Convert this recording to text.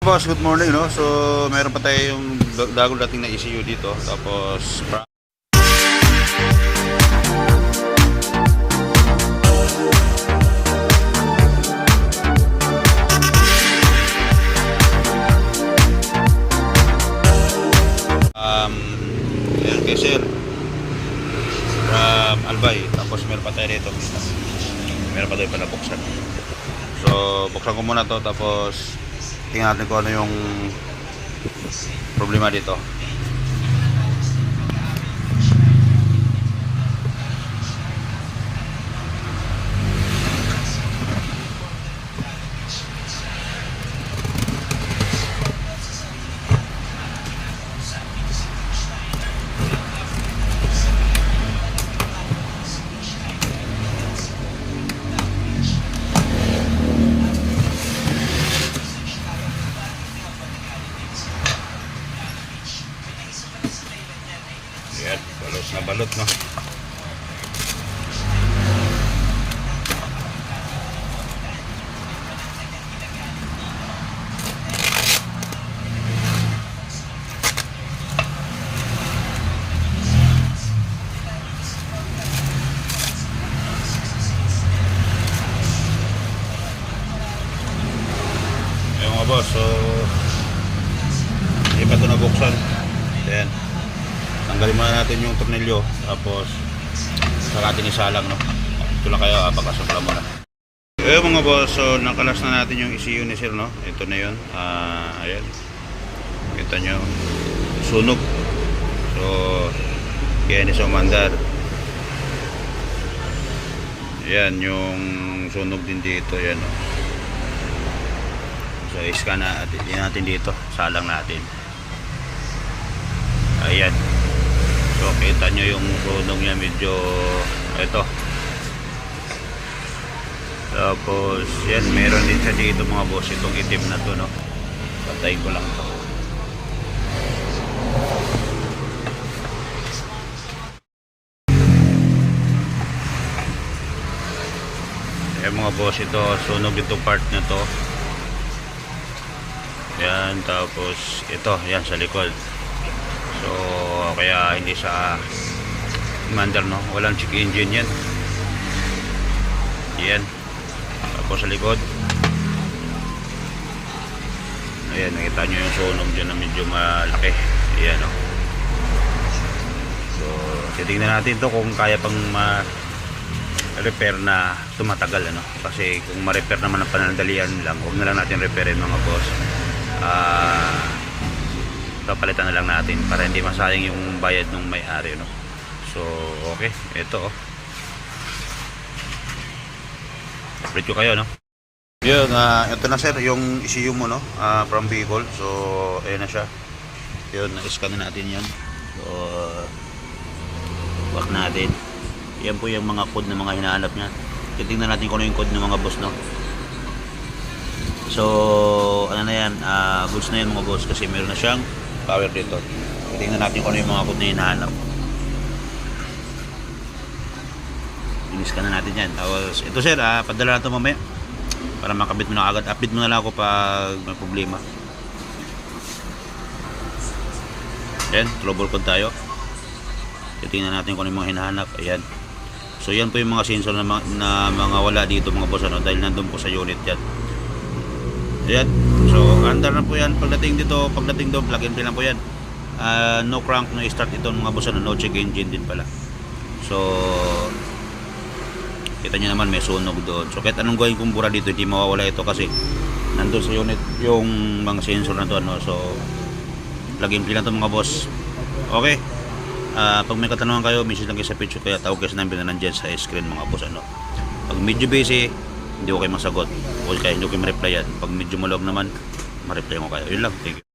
Boss, good morning, no? So, meron pa tayong bagong dating na ECU dito. Tapos, meron kay Sir from Albay. Tapos, meron pa tayo dito. Meron pa tayo pala buksan. So, buksan ko muna to. Tapos, tingnan natin kung ano yung problema dito. Yan, balot na balot, no? Yung mga boss, so hindi pa ito nabuksan. Yan, tanggalin muna natin yung tornilyo, tapos saka natin isalang, no? Ito lang kayo, pakasakla muna. Mga boss, so nakalas na natin yung ECU ni Sir, no? Ito na yun. Ayan, kita nyo, sunog. So kaya ni Somandar. Ayan yung sunog din dito. Ayan, no? So iskan natin dito, salang natin. Ayan. So kita nyo yung sunog niya, medyo ito. Tapos yan, meron din siya dito mga boss, itong itim na to, no? Patayin ko lang to. Ayan mga boss, ito sunog itong part na to. Yan, tapos ito, yan sa likod. So kaya hindi sa commander, no? Walang check engine yan. Yan. Tapos sa likod, ayan, nakita nyo yung sunog dyan na medyo malaki. Ayan, no? So titignan natin to kung kaya pang repair na tumatagal, ano? Kasi kung ma-repair naman ang panandalian lang, huwag na lang natin repairin mga boss. Papalitan na lang natin para hindi masayang yung bayad ng may-ari, no? So okay, ito, oh. Update ko kayo, no? Yun, ito na Sir, yung ECU mo, no? From vehicle. So ayan na siya. Yun, na-scan na natin yan. So back natin. Yan po yung mga code na mga hinahanap niya. Titingnan natin kung ano yung code ng mga boss, no? So ano na yan, goods na yan mga boss, kasi meron na siyang power dito. Tingnan natin kung ano yung mga code na hinahanap. Iniskan na natin yan. Tapos ito Sir, padala na ito mamaya para makabit mo na agad. Update mo na lang ako pag may problema. Yan, trouble code tayo. Tingnan natin kung ano yung mga hinahanap. Ayan. So yan po yung mga sensor na mga wala dito mga boss, ano, dahil nandun po sa unit yan. Ayan. So under na po yan. Pagdating dito, pagdating doon, plug and play lang po yan. No crank, no start ito mga boss, ano, no check engine din pala. So kita nyo naman may sunog doon. So kahit anong gawin kong bura dito, hindi mawawala ito kasi nandun sa unit yung mga sensor na to, ano. So plug and play lang ito mga boss. Okay. Pag may katanungan kayo, message lang kayo sa picture, kaya tawag kayo sa number na nandyan sa screen mga boss, ano. Pag medyo busy, hindi ko kayo masagot, o kaya hindi ko kayo ma-replyan. Pag medyo malog naman, ma-reply ko kayo. Yun lang, thank you.